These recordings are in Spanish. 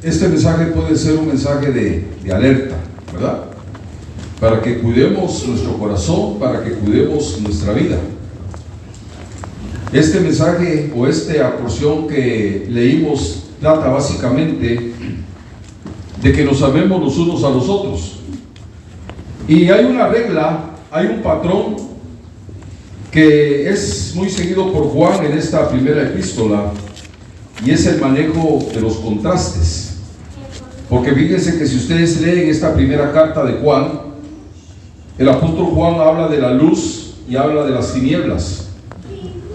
este mensaje puede ser un mensaje de alerta, ¿verdad? Para que cuidemos nuestro corazón, para que cuidemos nuestra vida. Este mensaje o esta porción que leímos trata básicamente de que nos amemos los unos a los otros. Y hay una regla, hay un patrón que es muy seguido por Juan en esta primera epístola, y es el manejo de los contrastes. Porque fíjense que si ustedes leen esta primera carta de Juan, el apóstol Juan habla de la luz y habla de las tinieblas,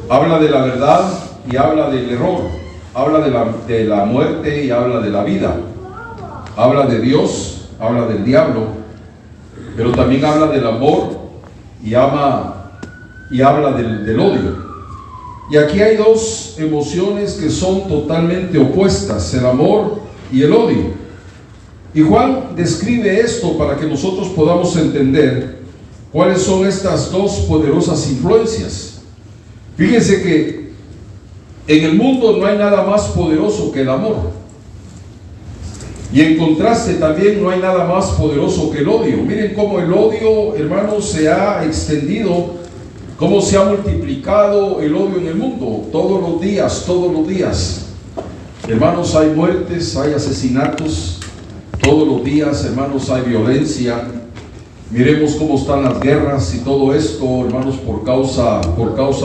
habla de la verdad y habla del error, habla de la muerte y habla de la vida, habla de Dios, habla del diablo, pero también habla del amor y habla del odio. Y aquí hay dos emociones que son totalmente opuestas, el amor y el odio. Y Juan describe esto para que nosotros podamos entender cuáles son estas dos poderosas influencias. Fíjense que en el mundo no hay nada más poderoso que el amor. Y en contraste también no hay nada más poderoso que el odio. Miren cómo el odio, hermanos, se ha extendido, cómo se ha multiplicado el odio en el mundo. Todos los días, hermanos, hay muertes, hay asesinatos. Todos los días, hermanos, hay violencia. Miremos cómo están las guerras y todo esto, hermanos, por causa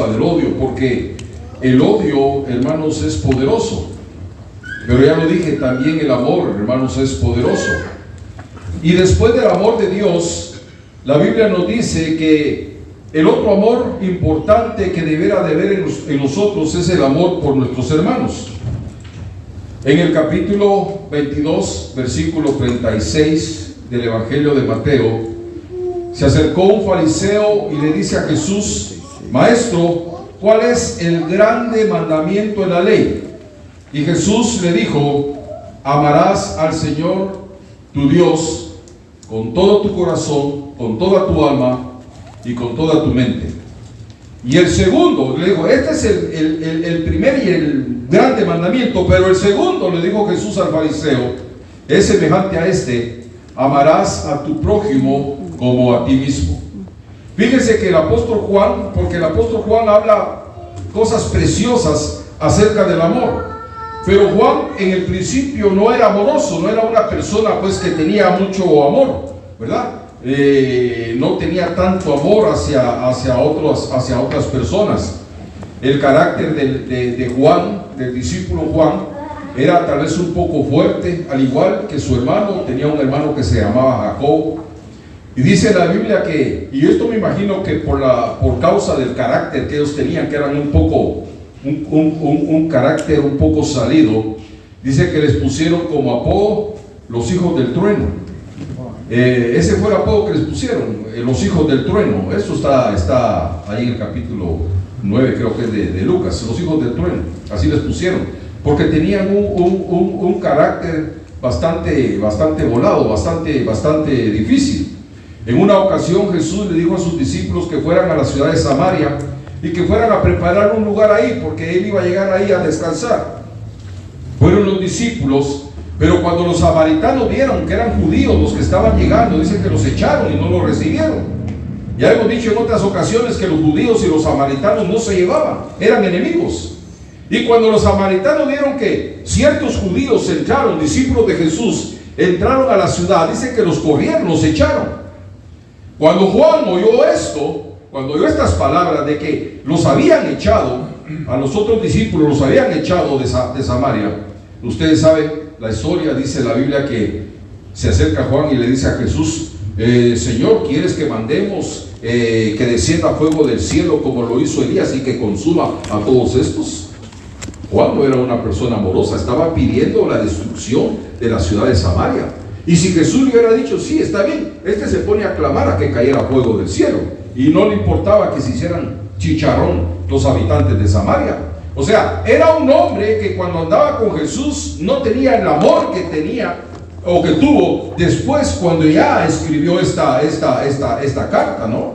del odio, porque el odio, hermanos, es poderoso. Pero ya lo dije, también el amor, hermanos, es poderoso. Y después del amor de Dios, la Biblia nos dice que el otro amor importante que deberá de haber en nosotros es el amor por nuestros hermanos. En el capítulo 22, versículo 36 del Evangelio de Mateo, se acercó un fariseo y le dice a Jesús: Maestro, ¿cuál es el grande mandamiento en la ley? Y Jesús le dijo: amarás al Señor tu Dios con todo tu corazón, con toda tu alma y con toda tu mente. Y el segundo, le dijo, este es el primer y el grande mandamiento, pero el segundo, le dijo Jesús al fariseo, es semejante a este: amarás a tu prójimo como a ti mismo. Fíjense que el apóstol Juan, porque el apóstol Juan habla cosas preciosas acerca del amor, pero Juan en el principio no era amoroso, no era una persona pues que tenía mucho amor, ¿verdad? No tenía tanto amor hacia otras personas. El carácter de Juan, del discípulo Juan, era tal vez un poco fuerte, al igual que su hermano. Tenía un hermano que se llamaba Jacob, y dice la Biblia que, y esto me imagino que por causa del carácter que ellos tenían, que eran un carácter un poco salido, dice que les pusieron como apodo los hijos del trueno. Ese fue el apodo que les pusieron, los hijos del trueno. Eso está ahí en el capítulo 9, creo que es de Lucas, los hijos del trueno, así les pusieron, porque tenían un carácter bastante volado, bastante difícil. En una ocasión Jesús le dijo a sus discípulos que fueran a la ciudad de Samaria y que fueran a preparar un lugar ahí, porque él iba a llegar ahí a descansar. Fueron los discípulos, pero cuando los samaritanos vieron que eran judíos los que estaban llegando, dicen que los echaron y no los recibieron. Ya hemos dicho en otras ocasiones que los judíos y los samaritanos no se llevaban, eran enemigos. Y cuando los samaritanos vieron que ciertos judíos entraron, discípulos de Jesús, entraron a la ciudad, dice que los corrieron, los echaron. Cuando Juan oyó esto, cuando oyó estas palabras de que los habían echado, a los otros discípulos los habían echado de Samaria, ustedes saben la historia, dice la Biblia que se acerca Juan y le dice a Jesús: Señor, ¿quieres que mandemos que descienda fuego del cielo como lo hizo Elías y que consuma a todos estos? Juan no era una persona amorosa, estaba pidiendo la destrucción de la ciudad de Samaria. Y si Jesús le hubiera dicho: sí, está bien, se pone a clamar a que cayera fuego del cielo, y no le importaba que se hicieran chicharrón los habitantes de Samaria. O sea, era un hombre que cuando andaba con Jesús no tenía el amor que tenía o que tuvo después cuando ya escribió esta carta, ¿no?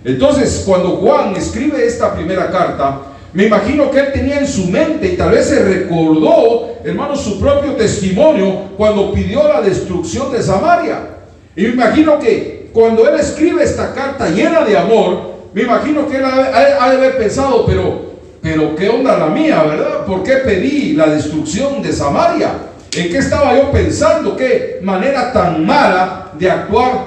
Entonces, cuando Juan escribe esta primera carta, Me imagino que él tenía en su mente y tal vez se recordó, hermanos, su propio testimonio cuando pidió la destrucción de Samaria. Y me imagino que cuando él escribe esta carta llena de amor, me imagino que él ha de haber pensado, pero ¿qué onda la mía, verdad? ¿Por qué pedí la destrucción de Samaria? ¿En qué estaba yo pensando? ¿Qué manera tan mala de actuar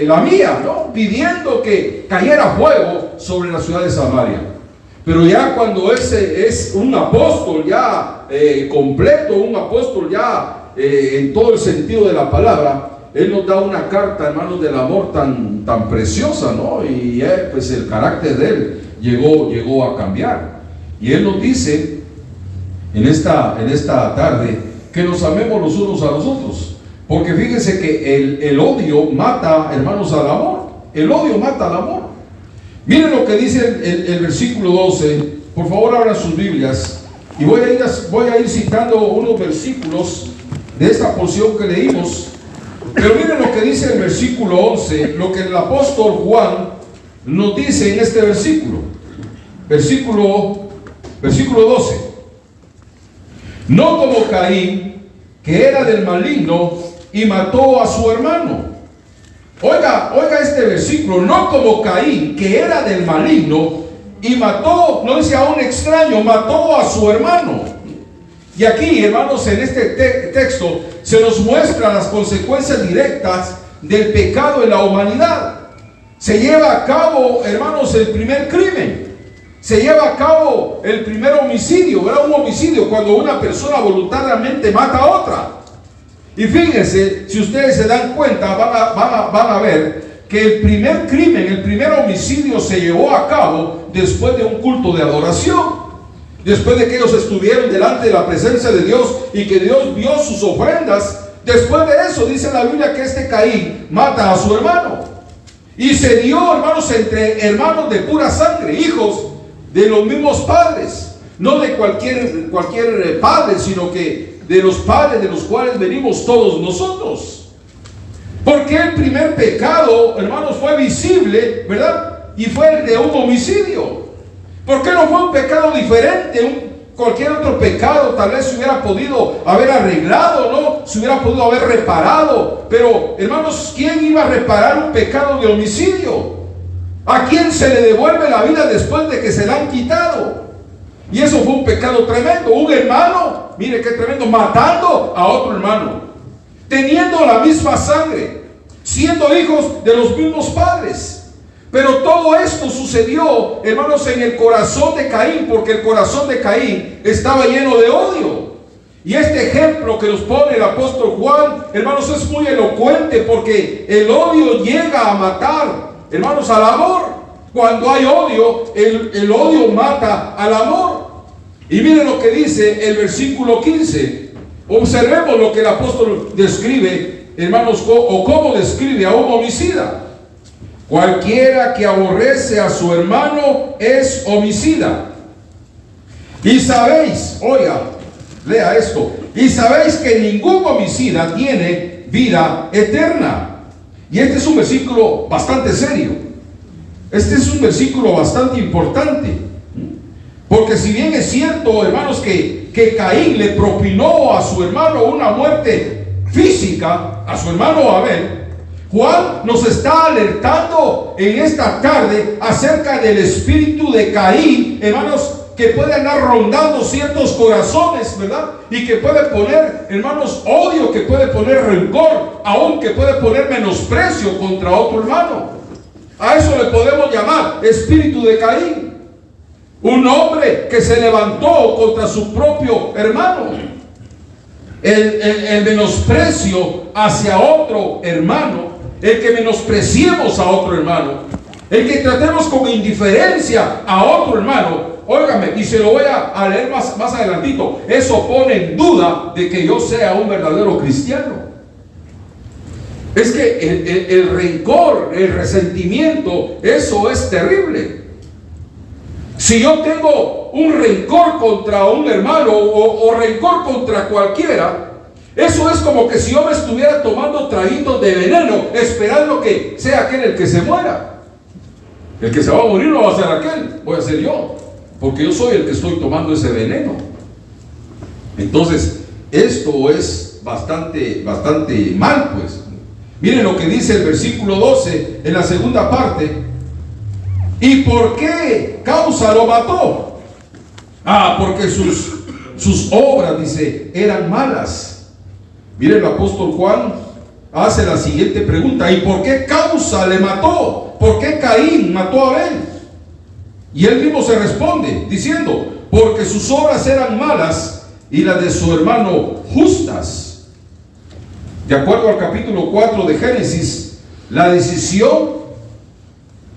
la mía, ¿no? Pidiendo que cayera fuego sobre la ciudad de Samaria. Pero ya cuando ese es un apóstol ya completo, un apóstol ya en todo el sentido de la palabra, él nos da una carta, hermanos, del amor tan preciosa, ¿no? Y pues el carácter de él llegó a cambiar. Y él nos dice en esta tarde que nos amemos los unos a los otros. Porque fíjense que el odio mata, hermanos, al amor. El odio mata al amor. Miren lo que dice el versículo 12. Por favor, abran sus Biblias. Y voy a ir citando unos versículos de esta porción que leímos. Pero miren lo que dice el versículo 11, lo que el apóstol Juan nos dice en este versículo. Versículo 12. No como Caín, que era del maligno y mató a su hermano. Oiga este versículo. No como Caín, que era del maligno y mató, no dice a un extraño, mató a su hermano. Y aquí, hermanos, en este texto se nos muestran las consecuencias directas del pecado en la humanidad. Se lleva a cabo, hermanos, el primer crimen. Se lleva a cabo el primer homicidio, ¿verdad? Un homicidio cuando una persona voluntariamente mata a otra. Y fíjense, si ustedes se dan cuenta, van a ver que el primer crimen, el primer homicidio se llevó a cabo después de un culto de adoración. Después de que ellos estuvieron delante de la presencia de Dios y que Dios vio sus ofrendas, después de eso dice la Biblia que este Caín mata a su hermano. Y se dio, hermanos, entre hermanos de pura sangre, hijos de los mismos padres, no de cualquier padre, sino que de los padres de los cuales venimos todos nosotros. Porque el primer pecado, hermanos, fue visible, ¿verdad? Y fue el de un homicidio. ¿Por qué no fue un pecado diferente? Cualquier otro pecado tal vez se hubiera podido haber arreglado, ¿no? Se hubiera podido haber reparado. Pero, hermanos, ¿quién iba a reparar un pecado de homicidio? ¿A quién se le devuelve la vida después de que se la han quitado? Y eso fue un pecado tremendo. Un hermano, mire qué tremendo, matando a otro hermano, teniendo la misma sangre, siendo hijos de los mismos padres. Pero todo esto sucedió, hermanos, en el corazón de Caín, porque el corazón de Caín estaba lleno de odio. Y este ejemplo que nos pone el apóstol Juan, hermanos, es muy elocuente, porque el odio llega a matar, hermanos, al amor. Cuando hay odio, el odio mata al amor. Y miren lo que dice el versículo 15. Observemos lo que el apóstol describe, hermanos, o cómo describe a un homicida. Cualquiera que aborrece a su hermano es homicida. Y sabéis, oiga, lea esto. Y sabéis que ningún homicida tiene vida eterna. Y este es un versículo bastante serio. Este es un versículo bastante importante. Porque si bien es cierto, hermanos, que Caín le propinó a su hermano una muerte física, a su hermano Abel, Juan nos está alertando en esta tarde acerca del espíritu de Caín, hermanos, que puede andar rondando ciertos corazones, ¿verdad? Y que puede poner, hermanos, odio, que puede poner rencor, aún que puede poner menosprecio contra otro hermano. A eso le podemos llamar espíritu de Caín. Un hombre que se levantó contra su propio hermano. El menosprecio hacia otro hermano, el que menospreciemos a otro hermano, el que tratemos con indiferencia a otro hermano. Óigame, y se lo voy a leer más adelantito. Eso pone en duda de que yo sea un verdadero cristiano. Es que el rencor, el resentimiento, eso es terrible. Si yo tengo un rencor contra un hermano o rencor contra cualquiera, eso es como que si yo me estuviera tomando traguitos de veneno esperando que sea aquel el que se muera. El que se va a morir no va a ser aquel, voy a ser yo. porque yo soy el que estoy tomando ese veneno. Entonces, esto es bastante mal, pues. Miren lo que dice el versículo 12 en la segunda parte. ¿Y por qué causa lo mató? Porque sus obras, dice, eran malas. Miren, el apóstol Juan hace la siguiente pregunta: ¿y por qué causa le mató? ¿Por qué Caín mató a Abel? Y él mismo se responde diciendo: porque sus obras eran malas y las de su hermano justas. De acuerdo al capítulo 4 de Génesis, la decisión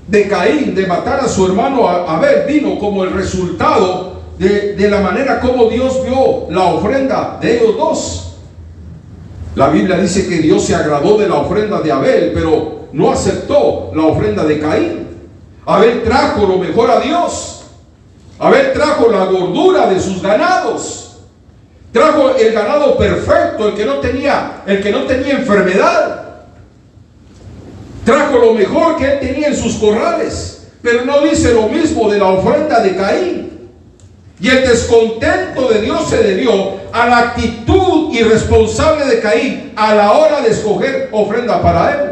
de Caín de matar a su hermano Abel vino como el resultado de la manera como Dios vio la ofrenda de ellos dos. La Biblia dice que Dios se agradó de la ofrenda de Abel, pero no aceptó la ofrenda de Caín. Abel trajo lo mejor a Dios. Abel trajo la gordura de sus ganados. Trajo el ganado perfecto, el que no tenía enfermedad. Trajo lo mejor que él tenía en sus corrales. Pero no dice lo mismo de la ofrenda de Caín. Y el descontento de Dios se debió a la actitud irresponsable de Caín a la hora de escoger ofrenda para él.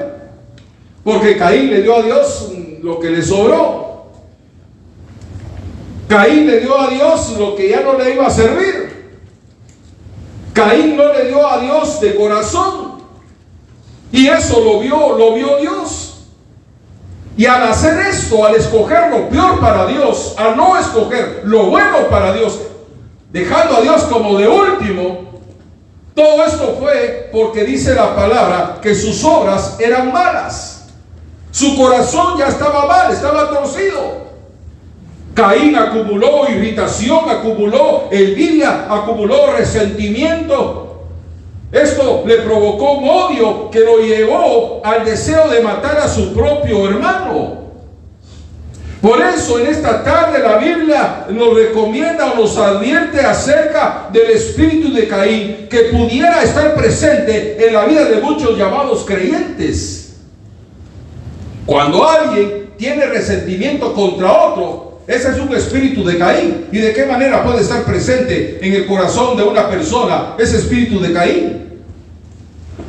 Porque Caín le dio a Dios lo que le sobró. Caín le dio a Dios lo que ya no le iba a servir. Caín no le dio a Dios de corazón. Y eso lo vio Dios. Y al hacer esto, al escoger lo peor para Dios, al no escoger lo bueno para Dios, dejando a Dios como de último, todo esto fue porque dice la palabra que sus obras eran malas. Su corazón ya estaba mal, estaba torcido. Caín acumuló irritación, acumuló envidia, acumuló resentimiento. Esto le provocó un odio que lo llevó al deseo de matar a su propio hermano. Por eso en esta tarde la Biblia nos recomienda o nos advierte acerca del espíritu de Caín que pudiera estar presente en la vida de muchos llamados creyentes. Cuando alguien tiene resentimiento contra otro, ese es un espíritu de Caín. ¿Y de qué manera puede estar presente en el corazón de una persona ese espíritu de Caín?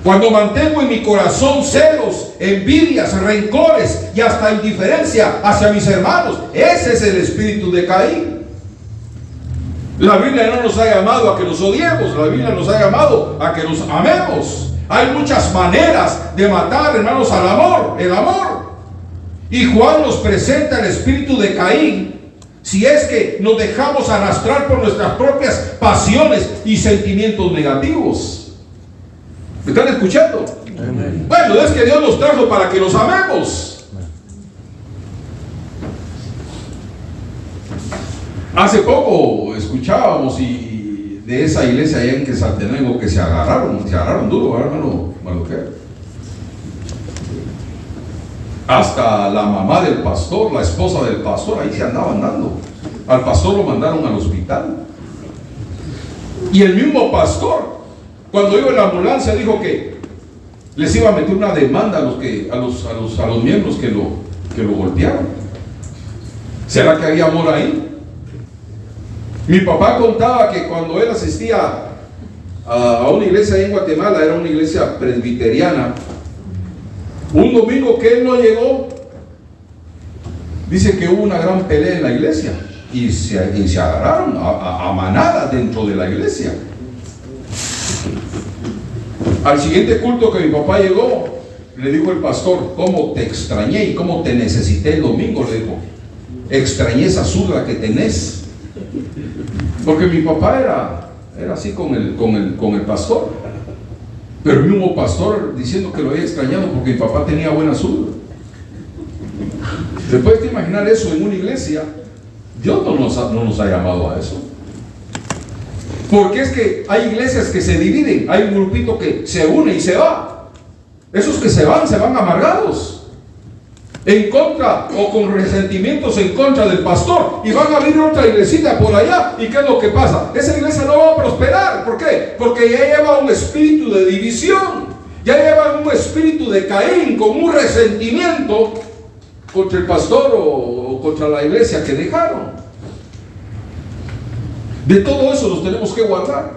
Cuando mantengo en mi corazón celos, envidias, rencores y hasta indiferencia hacia mis hermanos, ese es el espíritu de Caín. La Biblia no nos ha llamado a que nos odiemos, la Biblia nos ha llamado a que nos amemos. Hay muchas maneras de matar, hermanos, al amor, el amor. Y Juan nos presenta el espíritu de Caín si es que nos dejamos arrastrar por nuestras propias pasiones y sentimientos negativos. ¿Me están escuchando? Amén. Bueno, es que Dios nos trajo para que nos amemos. Hace poco escuchábamos y de esa iglesia allá en Quetzaltenango que se agarraron duro, hermano Maluquero. Hasta la mamá del pastor, la esposa del pastor, ahí se andaban dando. Al pastor lo mandaron al hospital. Y el mismo pastor, cuando iba en la ambulancia, dijo que les iba a meter una demanda a los miembros que lo golpearon. ¿Será que había amor ahí? Mi papá contaba que cuando él asistía a una iglesia ahí en Guatemala, era una iglesia presbiteriana, un domingo que él no llegó, dice que hubo una gran pelea en la iglesia y se agarraron a manadas dentro de la iglesia. Al siguiente culto que mi papá llegó, le dijo el pastor: ¿cómo te extrañé y cómo te necesité el domingo? Le dijo: extrañé esa zurda que tenés. Porque mi papá era así con el pastor. Pero el mismo pastor diciendo que lo había extrañado porque mi papá tenía buena zurda. ¿Se puede imaginar eso en una iglesia? Dios no nos ha llamado a eso. Porque es que hay iglesias que se dividen, hay un grupito que se une y se va. Esos que se van amargados, en contra o con resentimientos en contra del pastor, y van a abrir otra iglesita por allá. ¿Y qué es lo que pasa? Esa iglesia no va a prosperar. ¿Por qué? Porque ya lleva un espíritu de división, ya lleva un espíritu de Caín, con un resentimiento contra el pastor o contra la iglesia que dejaron. De todo eso nos tenemos que guardar.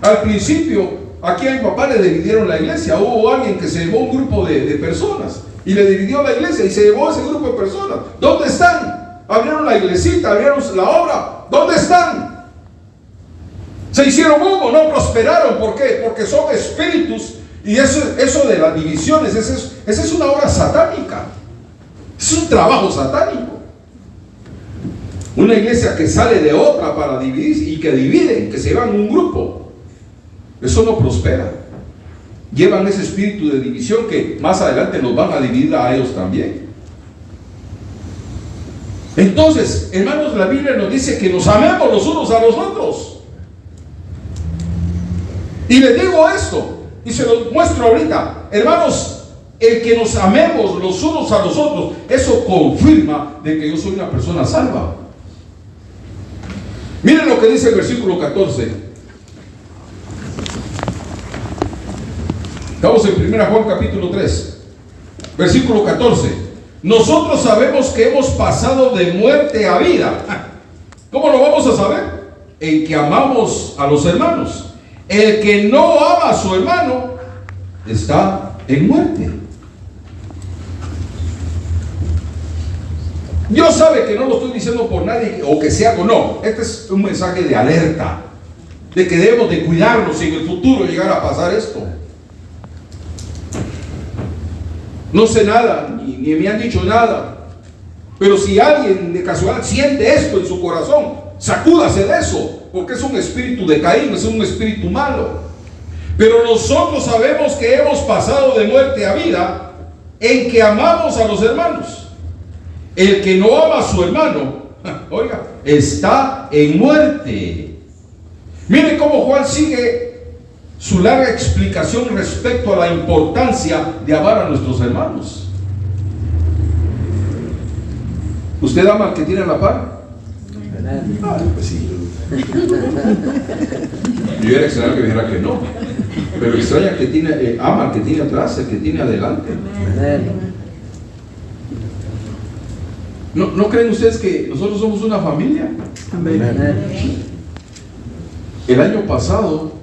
Al principio, aquí a mi papá le dividieron la iglesia. Hubo alguien que se llevó un grupo de personas y le dividió la iglesia y se llevó a ese grupo de personas. ¿Dónde están? Abrieron la iglesita, abrieron la obra. ¿Dónde están? Se hicieron humo, no prosperaron. ¿Por qué? Porque son espíritus. Y eso de las divisiones, esa es una obra satánica. Es un trabajo satánico. Una iglesia que sale de otra para dividir y que dividen, que se llevan un grupo, eso no prospera. Llevan ese espíritu de división que más adelante nos van a dividir a ellos también. Entonces, hermanos, la Biblia nos dice que nos amemos los unos a los otros. Y les digo esto, y se lo muestro ahorita, hermanos. El que nos amemos los unos a los otros, eso confirma de que yo soy una persona salva. Miren lo que dice el versículo 14. Estamos en 1 Juan capítulo 3, versículo 14. Nosotros sabemos que hemos pasado de muerte a vida. ¿Cómo lo vamos a saber? En que amamos a los hermanos. El que no ama a su hermano está en muerte. Dios sabe que no lo estoy diciendo por nadie o que sea o no. Este es un mensaje de alerta, de que debemos de cuidarnos si en el futuro llegara a pasar esto. No sé nada, ni me han dicho nada, pero si alguien de casualidad siente esto en su corazón, sacúdase de eso, porque es un espíritu de Caín, es un espíritu malo. Pero nosotros sabemos que hemos pasado de muerte a vida en que amamos a los hermanos. El que no ama a su hermano, oiga, está en muerte. Miren cómo Juan sigue su larga explicación respecto a la importancia de amar a nuestros hermanos. ¿Usted ama al que tiene a la par? Pues sí. Yo era extraño que dijera que no, pero extraña que tiene, ama al que tiene atrás, el que tiene adelante. ¿No creen ustedes que nosotros somos una familia? Amén. El año pasado,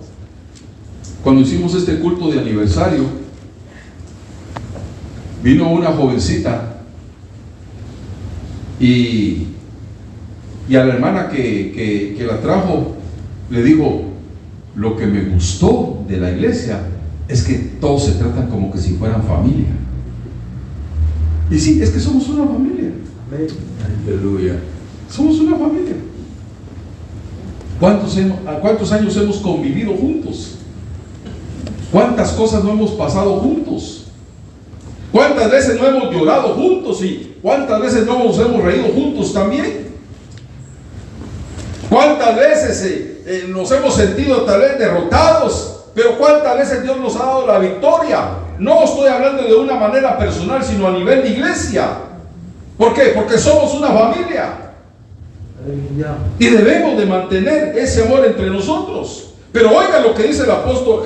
cuando hicimos este culto de aniversario, vino una jovencita y a la hermana que la trajo le dijo: lo que me gustó de la iglesia es que todos se tratan como que si fueran familia. Y sí, es que somos una familia. Aleluya. Somos una familia. ¿Cuántos años hemos convivido juntos? ¿Cuántas cosas no hemos pasado juntos? ¿Cuántas veces no hemos llorado juntos? Y ¿cuántas veces no nos hemos reído juntos también? ¿Cuántas veces nos hemos sentido tal vez derrotados? Pero ¿cuántas veces Dios nos ha dado la victoria? No estoy hablando de una manera personal, sino a nivel de iglesia. ¿Por qué? Porque somos una familia. Y debemos de mantener ese amor entre nosotros. Pero oiga lo que dice el apóstol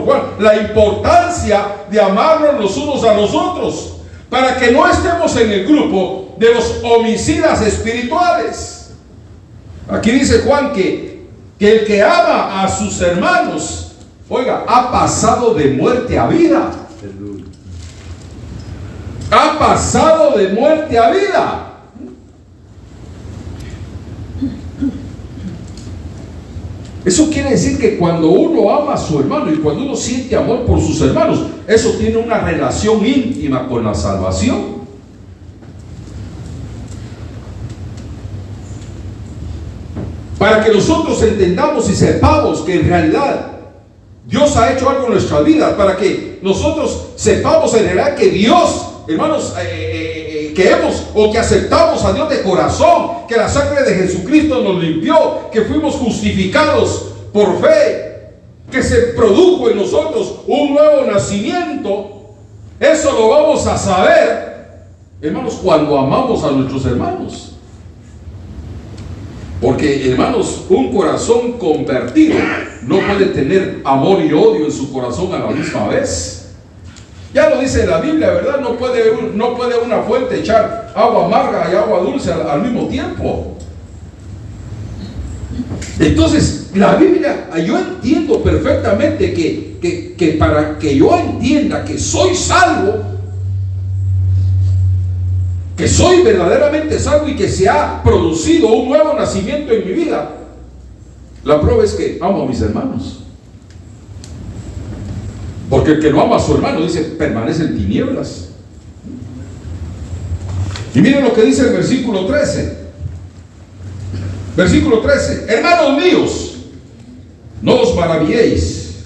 Juan: la importancia de amarnos los unos a los otros, para que no estemos en el grupo de los homicidas espirituales. Aquí dice Juan que el que ama a sus hermanos, oiga, ha pasado de muerte a vida. Ha pasado de muerte a vida. Eso quiere decir que cuando uno ama a su hermano y cuando uno siente amor por sus hermanos, eso tiene una relación íntima con la salvación. Para que nosotros entendamos y sepamos que en realidad Dios ha hecho algo en nuestra vida, para que nosotros sepamos en realidad que Dios, hermanos, que hemos o que aceptamos a Dios de corazón, que la sangre de Jesucristo nos limpió, que fuimos justificados por fe, que se produjo en nosotros un nuevo nacimiento. Eso lo vamos a saber, hermanos, cuando amamos a nuestros hermanos. Porque, hermanos, un corazón convertido no puede tener amor y odio en su corazón a la misma vez. Ya lo dice la Biblia, ¿verdad? No puede una fuente echar agua amarga y agua dulce al mismo tiempo. Entonces, la Biblia, yo entiendo perfectamente que para que yo entienda que soy salvo, que soy verdaderamente salvo y que se ha producido un nuevo nacimiento en mi vida, la prueba es que amo a mis hermanos. Porque el que no ama a su hermano, dice, permanece en tinieblas. Y miren lo que dice el versículo 13. Versículo 13: hermanos míos, no os maravilléis.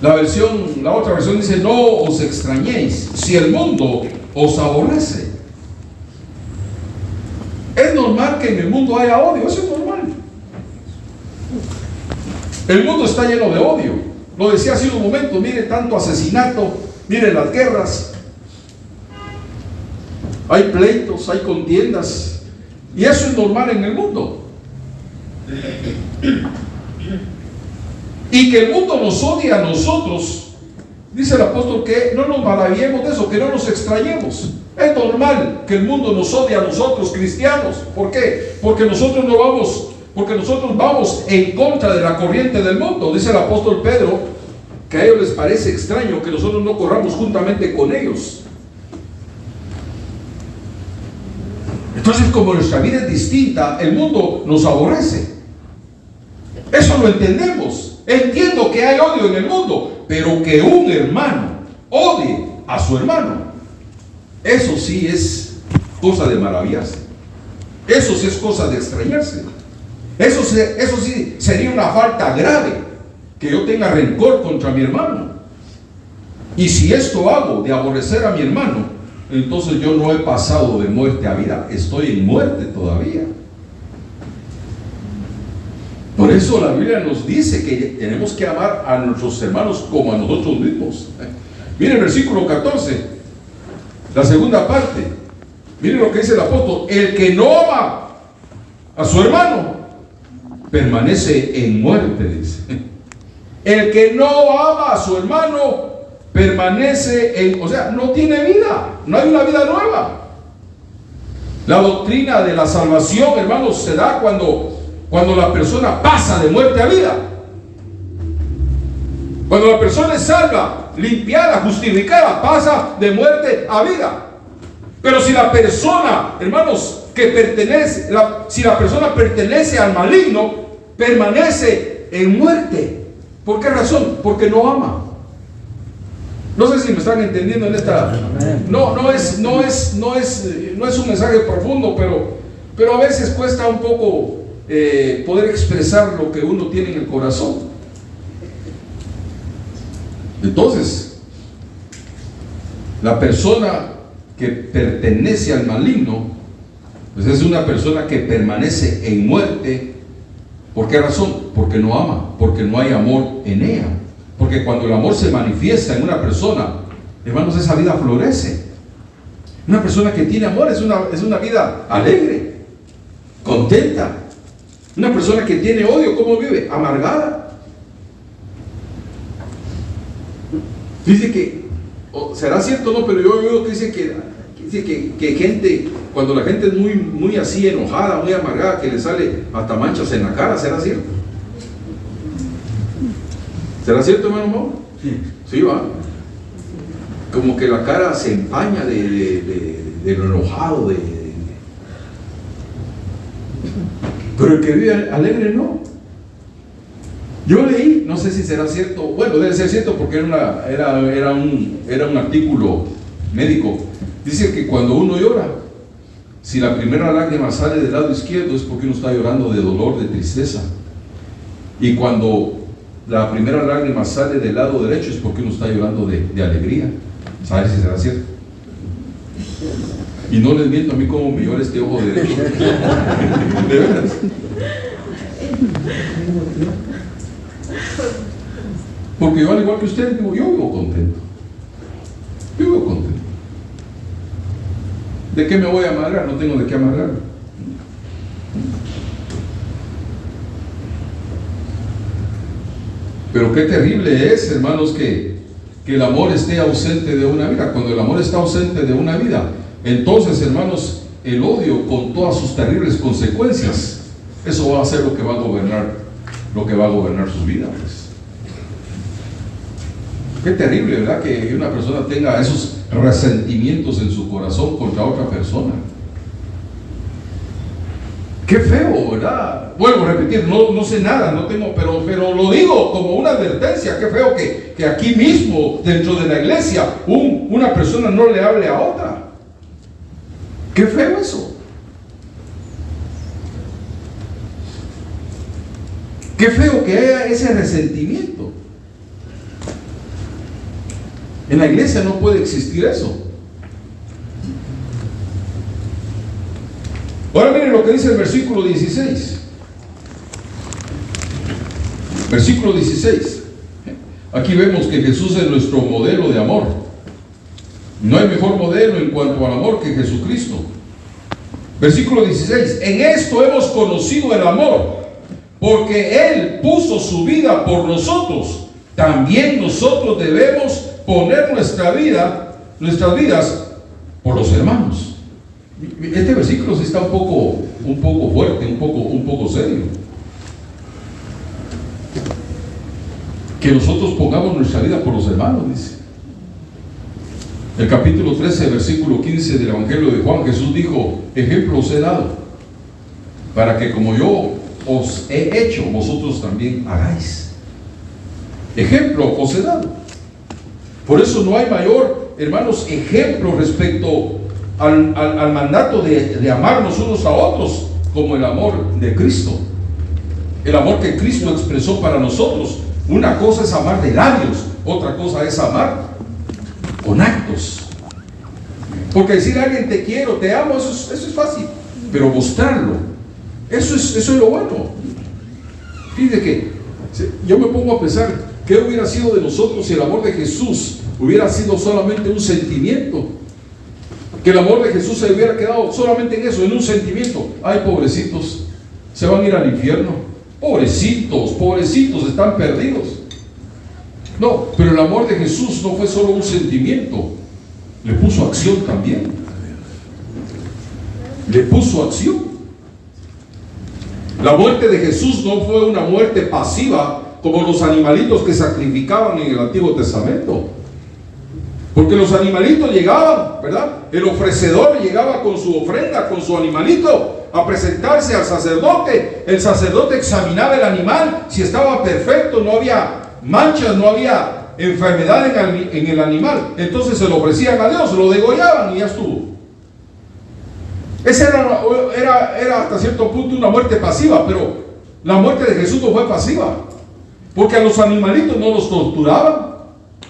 La otra versión dice, no os extrañéis si el mundo os aborrece. Es normal que en el mundo haya odio, eso es normal. El mundo está lleno de odio. Lo decía hace un momento, mire tanto asesinato, mire las guerras. Hay pleitos, hay contiendas. Y eso es normal en el mundo. Y que el mundo nos odia a nosotros, dice el apóstol, que no nos maravillemos de eso, que no nos extrañemos. Es normal que el mundo nos odie a nosotros, cristianos. ¿Por qué? Porque nosotros vamos en contra de la corriente del mundo. Dice el apóstol Pedro que a ellos les parece extraño que nosotros no corramos juntamente con ellos. Entonces, como nuestra vida es distinta, el mundo nos aborrece. Eso lo entendemos. Entiendo que hay odio en el mundo, pero que un hermano odie a su hermano, eso sí es cosa de maravillarse. Eso sí es cosa de extrañarse. Eso sí sería una falta grave, que yo tenga rencor contra mi hermano. Y si esto hago de aborrecer a mi hermano, entonces yo no he pasado de muerte a vida, estoy en muerte todavía. Por eso la Biblia nos dice que tenemos que amar a nuestros hermanos como a nosotros mismos. Miren el versículo 14, la segunda parte. Miren lo que dice el apóstol: el que no ama a su hermano permanece en muerte, dice. El que no ama a su hermano permanece o sea, no tiene vida, no hay una vida nueva. La doctrina de la salvación, hermanos, se da cuando la persona pasa de muerte a vida. Cuando la persona es salva, limpiada, justificada, pasa de muerte a vida. Pero si la persona, hermanos, si la persona pertenece al maligno, permanece en muerte. ¿Por qué razón? Porque no ama. No sé si me están entendiendo en esta. No es un mensaje profundo, pero a veces cuesta un poco poder expresar lo que uno tiene en el corazón. Entonces, la persona que pertenece al maligno, pues es una persona que permanece en muerte. ¿Por qué razón? Porque no ama, porque no hay amor en ella. Porque cuando el amor se manifiesta en una persona, hermanos, esa vida florece. Una persona que tiene amor es una vida alegre, contenta. Una persona que tiene odio, ¿cómo vive? Amargada. Dice que, será cierto o no, pero yo veo que dice que gente, cuando la gente es muy así enojada, muy amargada, que le sale hasta manchas en la cara. ¿Será cierto? ¿Será cierto, hermano Mauro? Sí, va. Como que la cara se empaña de lo enojado, pero el que vive alegre no. Yo leí, no sé si será cierto, bueno, debe ser cierto porque era un artículo médico. Dice que cuando uno llora, si la primera lágrima sale del lado izquierdo es porque uno está llorando de dolor, de tristeza. Y cuando la primera lágrima sale del lado derecho es porque uno está llorando de alegría. ¿Sabes si será cierto? Y no les miento a mí cómo me llora este ojo derecho. De veras. Porque yo, al igual que ustedes, digo, yo vivo contento. Yo vivo contento. ¿De qué me voy a amargar? No tengo de qué amargar. Pero qué terrible es, hermanos, que el amor esté ausente de una vida. Cuando el amor está ausente de una vida, entonces, hermanos, el odio con todas sus terribles consecuencias eso va a ser lo que va a gobernar su vida, pues. Qué terrible, ¿verdad? Que una persona tenga esos resentimientos en su corazón contra otra persona. Qué feo, ¿verdad? Vuelvo a repetir, no sé nada, no tengo, pero lo digo como una advertencia. Qué feo que aquí mismo, dentro de la iglesia, una persona no le hable a otra. Qué feo eso. Qué feo que haya ese resentimiento. En la iglesia no puede existir eso. Ahora miren lo que dice el versículo 16. Versículo 16. Aquí vemos que Jesús es nuestro modelo de amor. No hay mejor modelo en cuanto al amor que Jesucristo. Versículo 16. En esto hemos conocido el amor, porque Él puso su vida por nosotros. También nosotros debemos poner nuestras vidas por los hermanos. Este versículo sí está un poco fuerte, un poco serio. Que nosotros pongamos nuestra vida por los hermanos, dice. El capítulo 13, versículo 15 del Evangelio de Juan, Jesús dijo: ejemplo os he dado, para que como yo os he hecho, vosotros también hagáis. Ejemplo os he dado. Por eso no hay mayor, hermanos, ejemplo respecto al mandato de amarnos unos a otros como el amor de Cristo. El amor que Cristo expresó para nosotros. Una cosa es amar de labios, otra cosa es amar con actos. Porque decir a alguien te quiero, te amo, eso es fácil, pero mostrarlo, eso es lo bueno. Fíjate que yo me pongo a pensar, ¿qué hubiera sido de nosotros si el amor de Jesús hubiera sido solamente un sentimiento? Que el amor de Jesús se hubiera quedado solamente en eso, en un sentimiento. Ay, pobrecitos, se van a ir al infierno. Pobrecitos, están perdidos. No, pero el amor de Jesús no fue solo un sentimiento, le puso acción también. Le puso acción. La muerte de Jesús no fue una muerte pasiva como los animalitos que sacrificaban en el Antiguo Testamento. Porque los animalitos llegaban, ¿verdad? El ofrecedor llegaba con su ofrenda, con su animalito, a presentarse al sacerdote. El sacerdote examinaba el animal, si estaba perfecto, no había manchas, no había enfermedad en el animal. Entonces se lo ofrecían a Dios, lo degollaban y ya estuvo. Esa era hasta cierto punto una muerte pasiva, pero la muerte de Jesús no fue pasiva. Porque a los animalitos no los torturaban.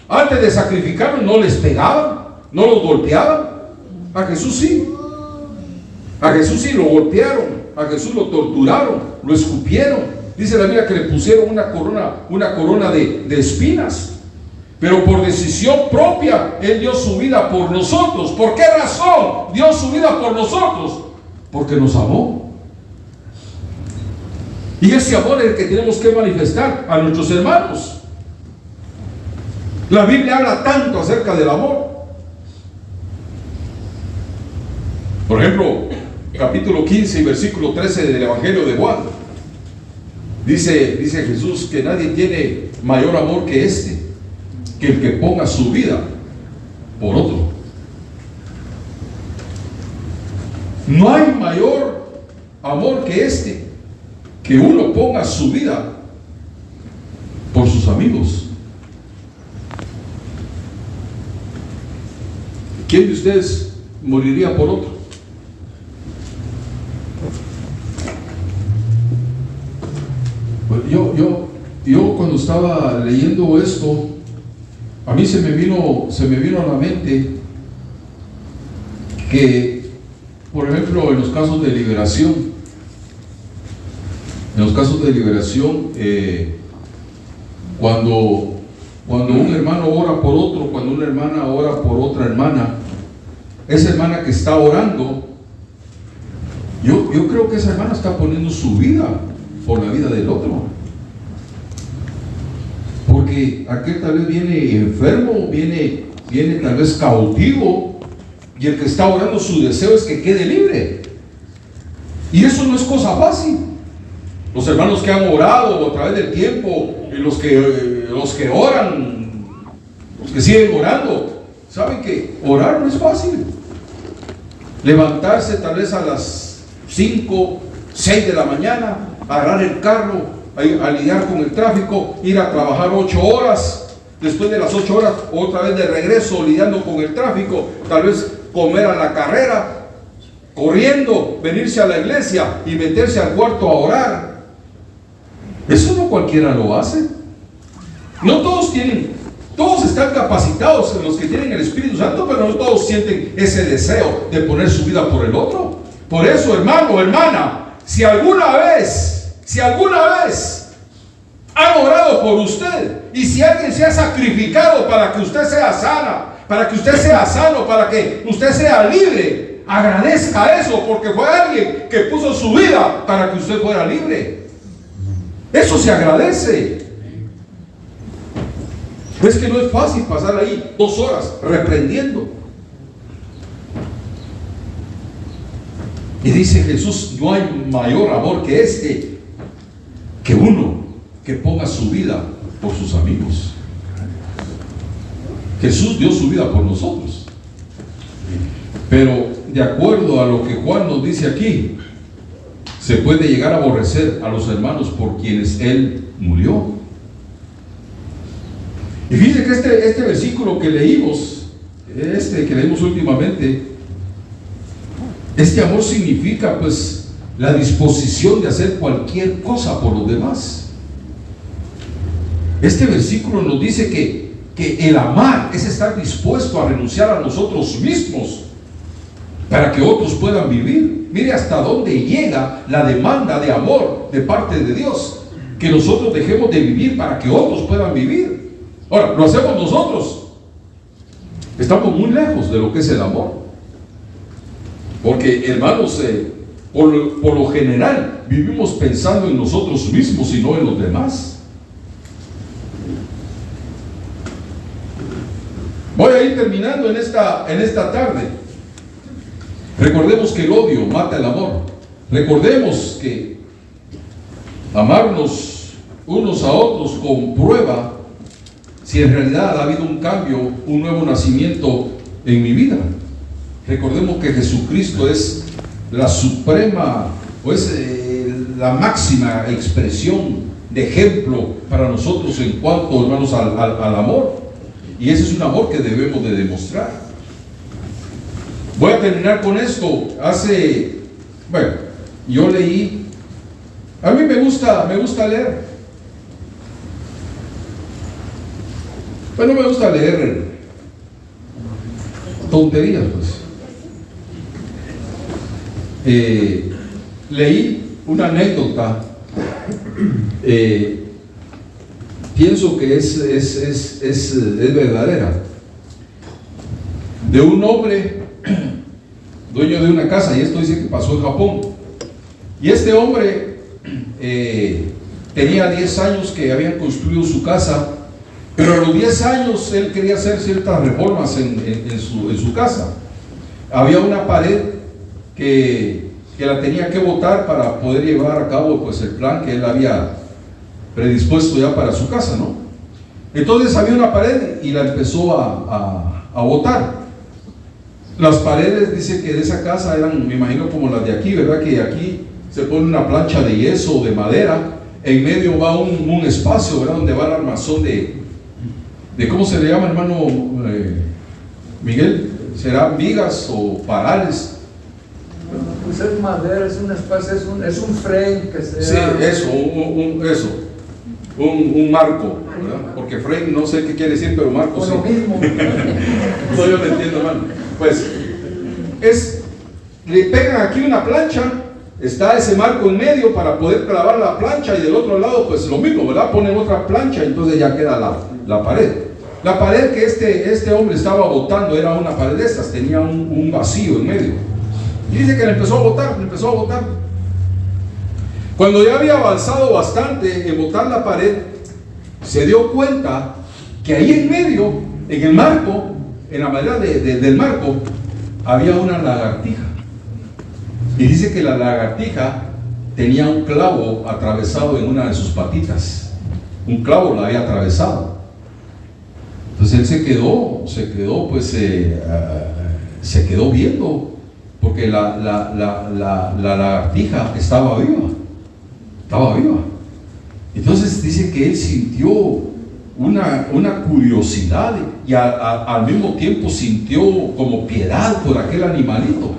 Antes de sacrificarlos no les pegaban, no los golpeaban. A Jesús sí. A Jesús sí lo golpearon, a Jesús lo torturaron, lo escupieron. Dice la Biblia que le pusieron una corona de espinas. Pero por decisión propia, Él dio su vida por nosotros. ¿Por qué razón dio su vida por nosotros? Porque nos amó. Y ese amor es el que tenemos que manifestar a nuestros hermanos. La Biblia habla tanto acerca del amor. Por ejemplo, capítulo 15 y versículo 13 del Evangelio de Juan. Dice Jesús que nadie tiene mayor amor que este, que el que ponga su vida por otro. No hay mayor amor que este, que uno ponga su vida por sus amigos. ¿Quién de ustedes moriría por otro? Pues yo cuando estaba leyendo esto, a mí se me vino a la mente que, por ejemplo, en los casos de liberación, cuando un hermano ora por otro, cuando una hermana ora por otra hermana, esa hermana que está orando, yo creo que esa hermana está poniendo su vida por la vida del otro. Porque aquel tal vez viene enfermo, viene tal vez cautivo, y el que está orando, su deseo es que quede libre. Y eso no es cosa fácil. Los hermanos que han orado a través del tiempo, y los que oran, los que siguen orando, saben que orar no es fácil. Levantarse tal vez a las 5, 6 de la mañana, agarrar el carro, a lidiar con el tráfico, ir a trabajar 8 horas, después de las 8 horas otra vez de regreso lidiando con el tráfico, tal vez comer a la carrera, corriendo, venirse a la iglesia y meterse al cuarto a orar. Eso no cualquiera lo hace. No todos tienen, todos están capacitados, los que tienen el Espíritu Santo, pero no todos sienten ese deseo de poner su vida por el otro. Por eso, hermano, hermana, si alguna vez han orado por usted, y si alguien se ha sacrificado para que usted sea sana, para que usted sea sano, para que usted sea libre, agradezca eso, porque fue alguien que puso su vida para que usted fuera libre. Eso se agradece. Es que no es fácil pasar ahí 2 horas reprendiendo. Y dice Jesús, no hay mayor amor que este, que uno que ponga su vida por sus amigos. Jesús dio su vida por nosotros. Pero de acuerdo a lo que Juan nos dice aquí, se puede llegar a aborrecer a los hermanos por quienes Él murió. Y fíjense que este versículo que leímos, que leímos últimamente, este amor significa pues la disposición de hacer cualquier cosa por los demás. Este versículo nos dice que el amar es estar dispuesto a renunciar a nosotros mismos para que otros puedan vivir. Mire hasta dónde llega la demanda de amor de parte de Dios, que nosotros dejemos de vivir para que otros puedan vivir. Ahora, lo hacemos nosotros. Estamos muy lejos de lo que es el amor. Porque, hermanos, por lo general vivimos pensando en nosotros mismos y no en los demás. Voy a ir terminando en esta tarde. Recordemos que el odio mata el amor. Recordemos que amarnos unos a otros comprueba si en realidad ha habido un cambio, un nuevo nacimiento en mi vida. Recordemos que Jesucristo es la suprema, o es la máxima expresión de ejemplo para nosotros en cuanto, hermanos, al amor. Y ese es un amor que debemos de demostrar. Voy a terminar con esto. Yo leí, a mí me gusta leer. Pero no me gusta leer tonterías, pues. Leí una anécdota, pienso que es verdadera, de un hombre dueño de una casa, y esto dice que pasó en Japón. Y este hombre tenía 10 años que habían construido su casa, pero a los 10 años él quería hacer ciertas reformas en su casa. Había una pared que la tenía que botar para poder llevar a cabo pues el plan que él había predispuesto ya para su casa, ¿no? Entonces había una pared y la empezó a botar. Las paredes, dice que de esa casa eran, me imagino, como las de aquí, ¿verdad? Que aquí se pone una plancha de yeso o de madera, en medio va un espacio, ¿verdad? Donde va el armazón de ¿cómo se le llama, hermano Miguel? ¿Serán vigas o parales? Pues es madera, es un espacio, es un frame que sea... Sí, un marco, ¿verdad? Porque frame no sé qué quiere decir, pero marco sí. Lo mismo. No, yo lo entiendo, hermano. Pues, le pegan aquí una plancha, está ese marco en medio para poder clavar la plancha, y del otro lado, pues lo mismo, ¿verdad? Ponen otra plancha, entonces ya queda la pared. La pared que este hombre estaba botando era una pared de estas, tenía un vacío en medio. Y dice que le empezó a botar. Cuando ya había avanzado bastante en botar la pared, se dio cuenta que ahí en medio, en el marco, en la madera del marco, había una lagartija. Y dice que la lagartija tenía un clavo atravesado en una de sus patitas. Un clavo la había atravesado. Entonces él se quedó viendo, porque la lagartija estaba viva. Entonces dice que él sintió una curiosidad y al mismo tiempo sintió como piedad por aquel animalito,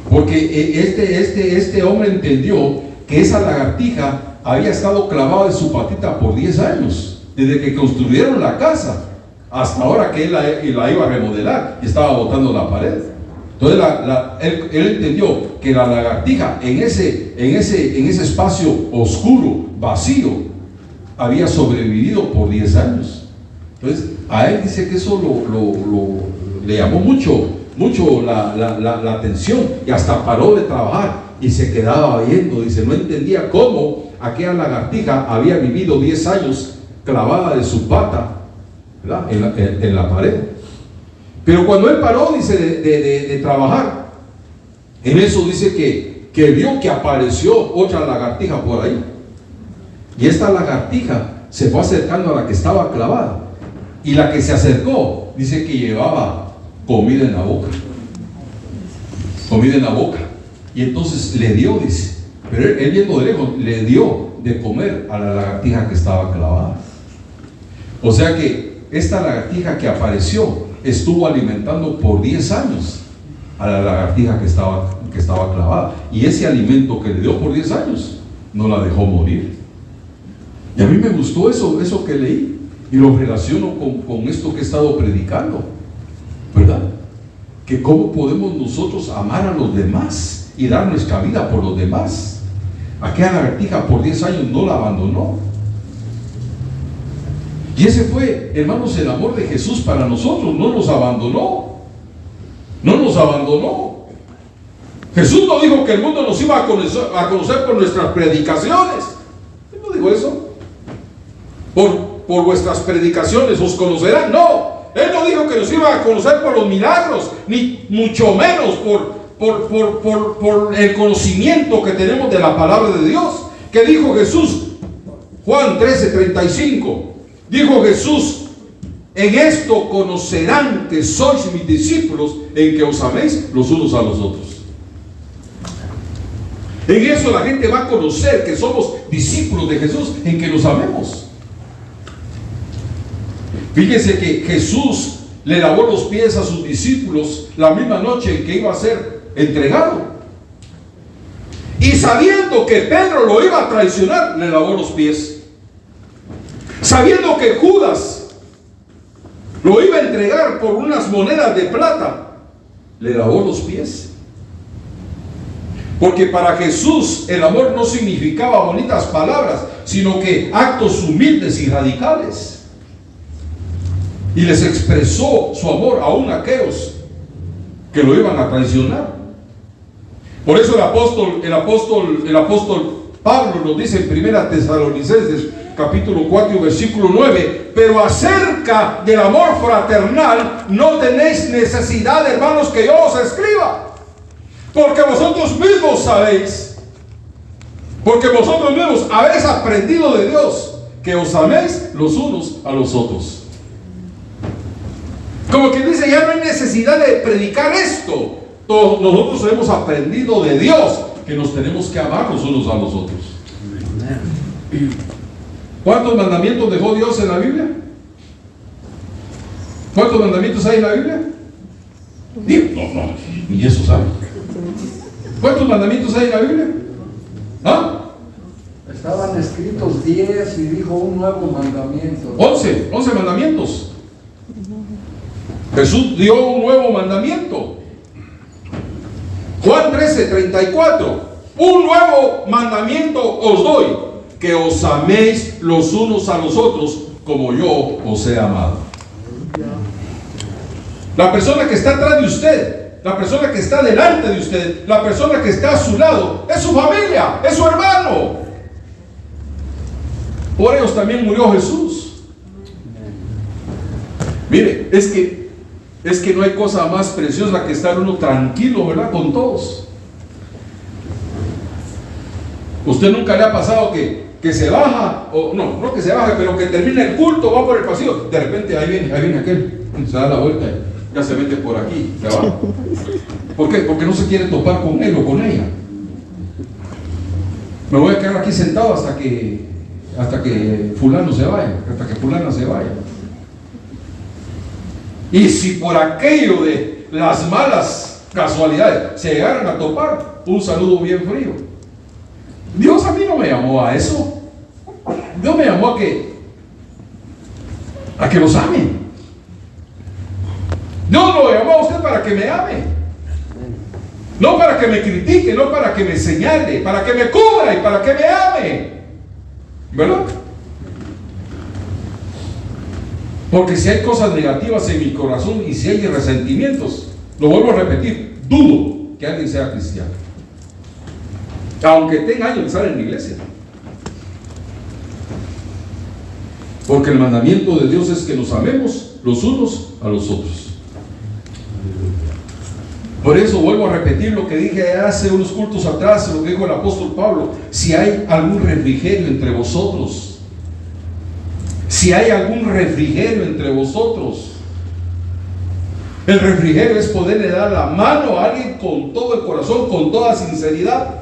porque este hombre entendió que esa lagartija había estado clavada en su patita por 10 años, desde que construyeron la casa hasta ahora que él la iba a remodelar y estaba botando la pared. Entonces él entendió que la lagartija en ese espacio oscuro, vacío, había sobrevivido por 10 años. Entonces a él dice que eso le llamó mucho la atención, y hasta paró de trabajar y se quedaba viendo. Dice, no entendía cómo aquella lagartija había vivido 10 años clavada de su pata, ¿verdad?, en la pared. Pero cuando él paró, dice, de trabajar, en eso dice que vio que apareció otra lagartija por ahí. Y esta lagartija se fue acercando a la que estaba clavada. Y la que se acercó, dice que llevaba comida en la boca. Comida en la boca. Y entonces le dio, dice, pero él viendo de lejos, le dio de comer a la lagartija que estaba clavada. O sea que esta lagartija que apareció estuvo alimentando por 10 años a la lagartija que estaba clavada. Y ese alimento que le dio por 10 años no la dejó morir. Y a mí me gustó eso que leí, y lo relaciono con esto que he estado predicando, ¿verdad? Que cómo podemos nosotros amar a los demás y dar nuestra vida por los demás. Aquella lagartija por 10 años no la abandonó. Y ese fue, hermanos, el amor de Jesús para nosotros. No nos abandonó. Jesús no dijo que el mundo nos iba a conocer por nuestras predicaciones. Él no dijo eso. Por vuestras predicaciones os conocerán. No, Él no dijo que nos iba a conocer por los milagros, ni mucho menos por el conocimiento que tenemos de la palabra de Dios. ¿Qué dijo Jesús? Juan 13:35. Dijo Jesús: en esto conocerán que sois mis discípulos, en que os améis los unos a los otros. En eso la gente va a conocer que somos discípulos de Jesús, en que nos amemos. Fíjense que Jesús le lavó los pies a sus discípulos la misma noche en que iba a ser entregado. Y sabiendo que Pedro lo iba a traicionar, le lavó los pies. Sabiendo que Judas lo iba a entregar por unas monedas de plata, le lavó los pies. Porque para Jesús el amor no significaba bonitas palabras, sino que actos humildes y radicales. Y les expresó su amor aún a aquellos que lo iban a traicionar. Por eso el apóstol Pablo nos dice en 1 Tesalonicenses capítulo 4 versículo 9: pero acerca del amor fraternal no tenéis necesidad, hermanos, que yo os escriba, porque vosotros mismos sabéis, porque vosotros mismos habéis aprendido de Dios, que os améis los unos a los otros. Como quien dice, ya no hay necesidad de predicar esto. Todos nosotros hemos aprendido de Dios que nos tenemos que amar los unos a los otros. ¿Cuántos mandamientos dejó Dios en la Biblia? ¿Cuántos mandamientos hay en la Biblia? No, ni eso sabe. ¿Cuántos mandamientos hay en la Biblia? ¿Ah? Estaban escritos 10 y dijo un nuevo mandamiento. 11 mandamientos. Jesús dio un nuevo mandamiento. Juan 13:34. Un nuevo mandamiento os doy, que os améis los unos a los otros como yo os he amado. La persona que está atrás de usted, la persona que está delante de usted, la persona que está a su lado, es su familia, es su hermano. Por ellos también murió Jesús. Mire, es que no hay cosa más preciosa que estar uno tranquilo, ¿verdad? Con todos. ¿Usted nunca le ha pasado que se baja, o no que se baje, pero que termina el culto, va por el pasillo, de repente ahí viene aquel, se da la vuelta, ya se mete por aquí, se va? ¿Por qué? Porque no se quiere topar con él o con ella. Me voy a quedar aquí sentado hasta que fulano se vaya, hasta que fulana se vaya. Y si por aquello de las malas casualidades se llegaran a topar, un saludo bien frío. Dios a mí no me llamó a eso. Dios me llamó a que los ame. Dios lo llamó a usted para que me ame. No para que me critique, no para que me señale, para que me cubra y para que me ame. ¿Verdad? Porque si hay cosas negativas en mi corazón y si hay resentimientos, lo vuelvo a repetir, dudo que alguien sea cristiano, aunque tenga años de estar en la iglesia. Porque el mandamiento de Dios es que nos amemos los unos a los otros. Por eso vuelvo a repetir lo que dije hace unos cultos atrás, lo que dijo el apóstol Pablo: si hay algún refrigerio entre vosotros, si hay algún refrigerio entre vosotros. El refrigerio es poderle dar la mano a alguien con todo el corazón, con toda sinceridad.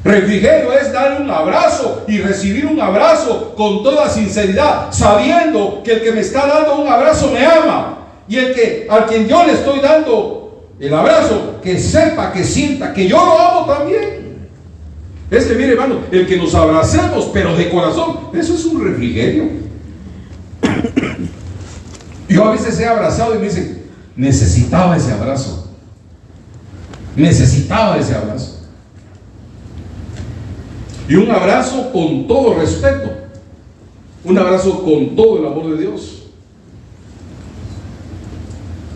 Refrigerio es dar un abrazo y recibir un abrazo con toda sinceridad, sabiendo que el que me está dando un abrazo me ama, y al quien yo le estoy dando el abrazo, que sepa, que sienta que yo lo amo también. Es que mire, hermano, el que nos abracemos pero de corazón, eso es un refrigerio. Yo a veces he abrazado y me dicen: necesitaba ese abrazo, necesitaba ese abrazo. Y un abrazo con todo respeto, un abrazo con todo el amor de Dios.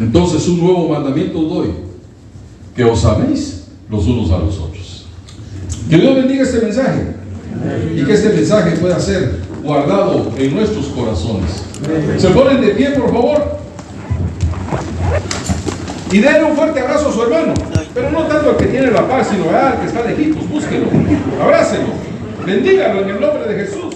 Entonces, un nuevo mandamiento os doy: que os améis los unos a los otros. Que Dios bendiga este mensaje y que este mensaje pueda ser guardado en nuestros corazones. Se ponen de pie, por favor, y denle un fuerte abrazo a su hermano, pero no tanto al que tiene la paz, sino al que está lejitos. Búsquelo, abrácelo, bendígalo en el nombre de Jesús.